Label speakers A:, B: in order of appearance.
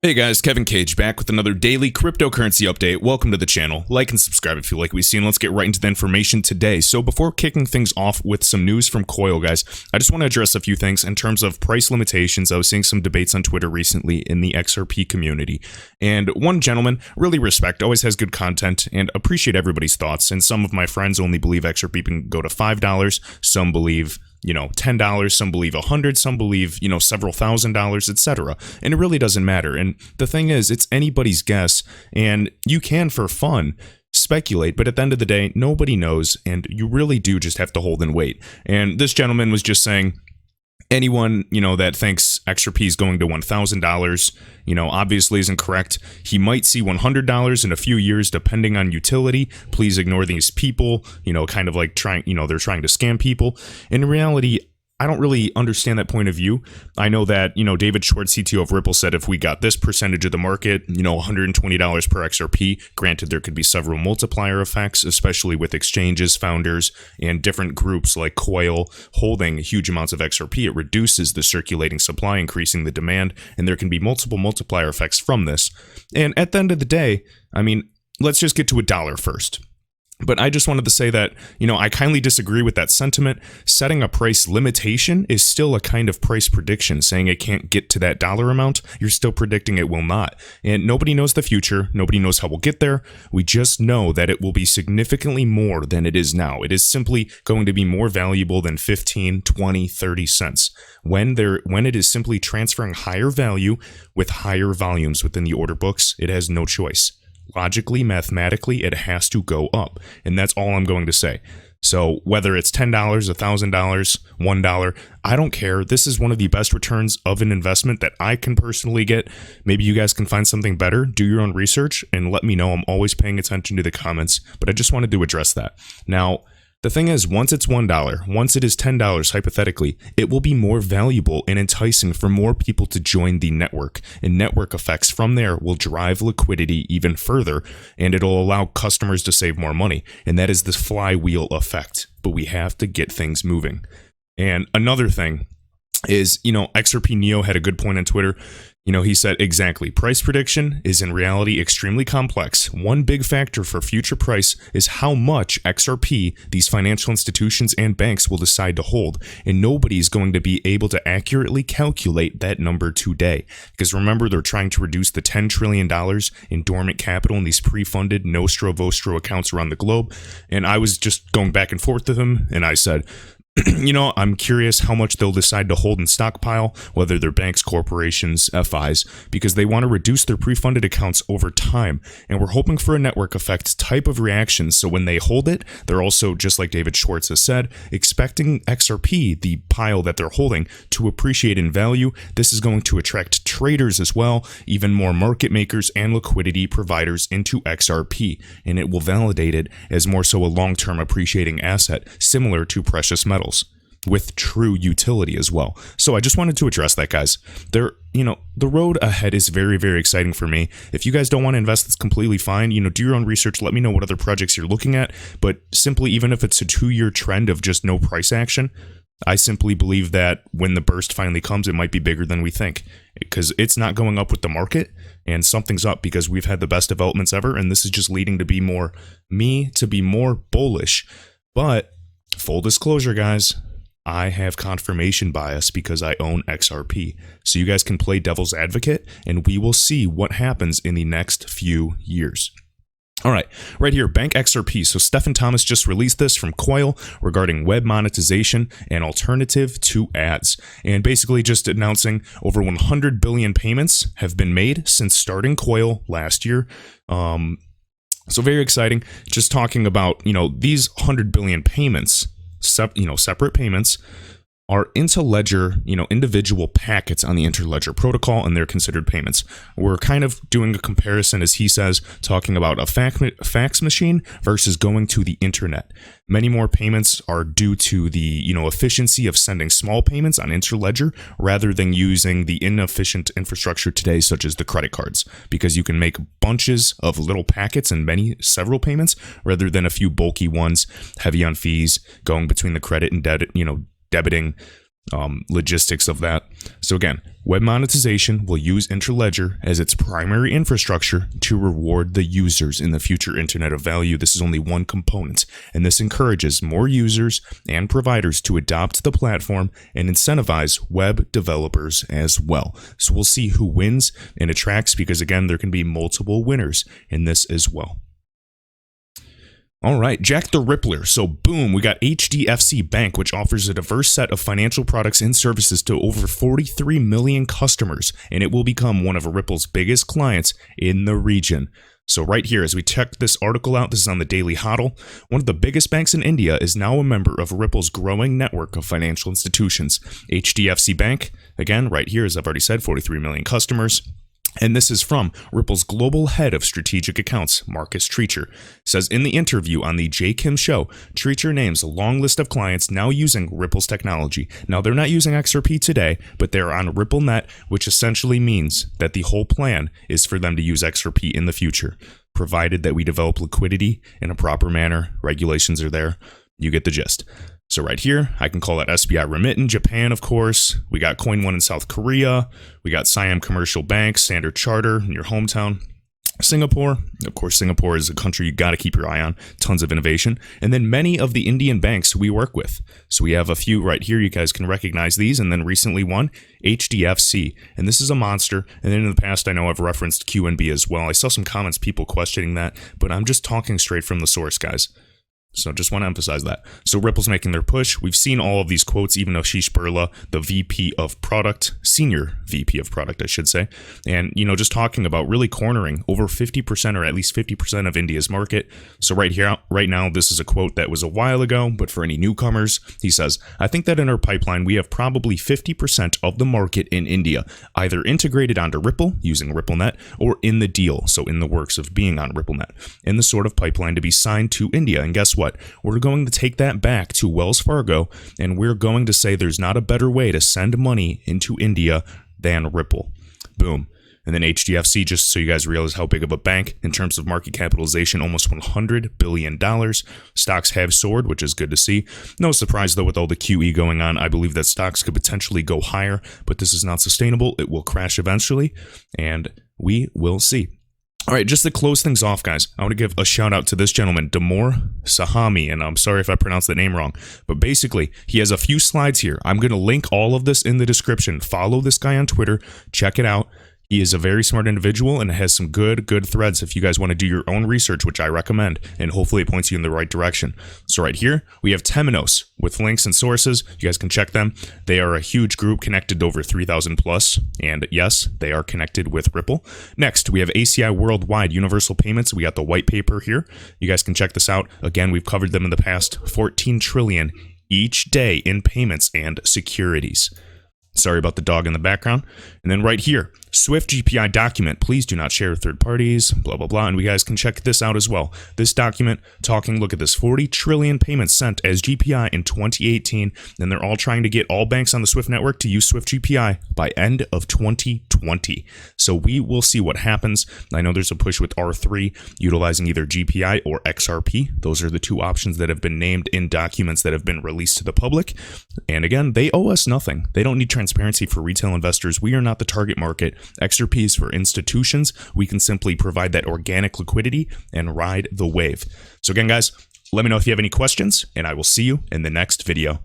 A: Hey guys, Kevin Cage back with another daily cryptocurrency update. Welcome to the channel. Like and subscribe if you like what we see, and let's get right into the information today. So before kicking things off with some news from Coil, guys, I just want to address a few things in terms of price limitations. I was seeing some debates on Twitter recently in the XRP community, and one gentleman, really respect, always has good content, and appreciate everybody's thoughts. And some of my friends only believe XRP can go to $5. Some believe $10, some believe $100, some believe, several $1,000s, etc. And it really doesn't matter. And the thing is, it's anybody's guess, and you can, for fun, speculate, but at the end of the day, nobody knows, and you really do just have to hold and wait. And this gentleman was just saying, anyone, that thinks XRP is going to $1,000, obviously isn't correct. He might see $100 in a few years, depending on utility. Please ignore these people, kind of like they're trying to scam people. In reality, I don't really understand that point of view. I know that, David Schwartz, CTO of Ripple, said if we got this percentage of the market, $120 per XRP, granted there could be several multiplier effects, especially with exchanges, founders, and different groups like Coil holding huge amounts of XRP. It reduces the circulating supply, increasing the demand, and there can be multiple multiplier effects from this. And at the end of the day, let's just get to $1 first. But I just wanted to say that, I kindly disagree with that sentiment. Setting a price limitation is still a kind of price prediction. Saying it can't get to that dollar amount, you're still predicting it will not. And nobody knows the future. Nobody knows how we'll get there. We just know that it will be significantly more than it is now. It is simply going to be more valuable than 15, 20, 30 cents. When it is simply transferring higher value with higher volumes within the order books, it has no choice. Logically, mathematically, it has to go up. And that's all I'm going to say. So whether it's $10, $1,000, $1, I don't care. This is one of the best returns of an investment that I can personally get. Maybe you guys can find something better. Do your own research and let me know. I'm always paying attention to the comments, but I just wanted to address that. Now, the thing is, once it's $1, once it is $10, hypothetically, it will be more valuable and enticing for more people to join the network. And network effects from there will drive liquidity even further, and it'll allow customers to save more money. And that is the flywheel effect. But we have to get things moving. And another thing is, XRP Neo had a good point on Twitter. He said, exactly, price prediction is in reality extremely complex. One big factor for future price is how much XRP these financial institutions and banks will decide to hold. And nobody's going to be able to accurately calculate that number today. Because remember, they're trying to reduce the $10 trillion in dormant capital in these pre-funded Nostro Vostro accounts around the globe. And I was just going back and forth with him, and I said, I'm curious how much they'll decide to hold and stockpile, whether they're banks, corporations, FIs, because they want to reduce their pre-funded accounts over time. And we're hoping for a network effect type of reaction. So when they hold it, they're also, just like David Schwartz has said, expecting XRP, the pile that they're holding, to appreciate in value. This is going to attract traders as well, even more market makers and liquidity providers into XRP. And it will validate it as more so a long-term appreciating asset, similar to precious metals, with true utility as well. So I just wanted to address that, guys. The road ahead is very, very exciting for me. If you guys don't want to invest, that's completely fine. Do your own research. Let me know what other projects you're looking at. But simply, even if it's a 2-year trend of just no price action, I simply believe that when the burst finally comes, it might be bigger than we think, because it's not going up with the market, and something's up because we've had the best developments ever, and this is just leading to be more bullish. But full disclosure, guys, I have confirmation bias because I own XRP. So you guys can play devil's advocate, and we will see what happens in the next few years. All right, right here, Bank XRP. So Stephen Thomas just released this from Coil regarding web monetization and alternative to ads. And basically just announcing over 100 billion payments have been made since starting Coil last year. So very exciting. Just talking about, these 100 billion payments, separate payments, are interledger, individual packets on the interledger protocol, and they're considered payments. We're kind of doing a comparison, as he says, talking about a fax machine versus going to the internet. Many more payments are due to the, efficiency of sending small payments on interledger rather than using the inefficient infrastructure today, such as the credit cards, because you can make bunches of little packets and several payments rather than a few bulky ones, heavy on fees, going between the credit and debiting logistics of that. So again, web monetization will use Interledger as its primary infrastructure to reward the users in the future Internet of Value. This is only one component, and this encourages more users and providers to adopt the platform and incentivize web developers as well. So we'll see who wins and attracts, because again, there can be multiple winners in this as well. All right, Jack the Rippler. So boom, we got HDFC Bank, which offers a diverse set of financial products and services to over 43 million customers, and it will become one of Ripple's biggest clients in the region. So right here, as we check this article out, this is on the Daily Hodl. One of the biggest banks in India is now a member of Ripple's growing network of financial institutions. HDFC Bank, again, right here, as I've already said, 43 million customers. And this is from Ripple's global head of strategic accounts, Marcus Treacher. Says in the interview on the J. Kim Show, Treacher names a long list of clients now using Ripple's technology. Now, they're not using XRP today, but they're on RippleNet, which essentially means that the whole plan is for them to use XRP in the future, provided that we develop liquidity in a proper manner. Regulations are there. You get the gist. So right here, I can call that SBI Remit in Japan, of course. We got Coin One in South Korea. We got Siam Commercial Bank, Standard Chartered in your hometown. Singapore, of course, Singapore is a country you got to keep your eye on. Tons of innovation. And then many of the Indian banks we work with. So we have a few right here. You guys can recognize these. And then recently one, HDFC. And this is a monster. And then in the past, I know I've referenced QNB as well. I saw some comments, people questioning that. But I'm just talking straight from the source, guys. So just want to emphasize that. So Ripple's making their push. We've seen all of these quotes, even Ashish Birla, the VP of Product, Senior VP of Product, I should say. And, you know, just talking about really cornering over 50% or at least 50% of India's market. So right here, right now, this is a quote that was a while ago, but for any newcomers, he says, I think that in our pipeline, we have probably 50% of the market in India, either integrated onto Ripple using RippleNet or in the deal. So in the works of being on RippleNet, in the sort of pipeline to be signed to India. And guess what? We're going to take that back to Wells Fargo, and we're going to say there's not a better way to send money into India than Ripple. Boom. And then HDFC, just so you guys realize how big of a bank, in terms of market capitalization, almost $100 billion. Stocks have soared, which is good to see. No surprise, though, with all the QE going on, I believe that stocks could potentially go higher, but this is not sustainable. It will crash eventually, and we will see. All right, just to close things off, guys, I want to give a shout out to this gentleman, Damor Sahami, and I'm sorry if I pronounced that name wrong, but basically, he has a few slides here. I'm going to link all of this in the description. Follow this guy on Twitter. Check it out. He is a very smart individual and has some good threads if you guys want to do your own research, which I recommend, and hopefully it points you in the right direction. So right here, we have Temenos with links and sources. You guys can check them. They are a huge group connected to over 3,000 plus, and yes, they are connected with Ripple. Next, we have ACI Worldwide Universal Payments. We got the white paper here. You guys can check this out. Again, we've covered them in the past. 14 trillion each day in payments and securities. Sorry about the dog in the background. And then right here, Swift GPI document. Please do not share with third parties, blah, blah, blah. And we guys can check this out as well. This document talking, look at this, 40 trillion payments sent as GPI in 2018. And they're all trying to get all banks on the Swift network to use Swift GPI by end of 2020. So we will see what happens. I know there's a push with R3 utilizing either GPI or XRP. Those are the two options that have been named in documents that have been released to the public. And again, they owe us nothing. They don't need transparency for retail investors. We are not the target market. XRP is for institutions. We can simply provide that organic liquidity and ride the wave. So again, guys, let me know if you have any questions, and I will see you in the next video.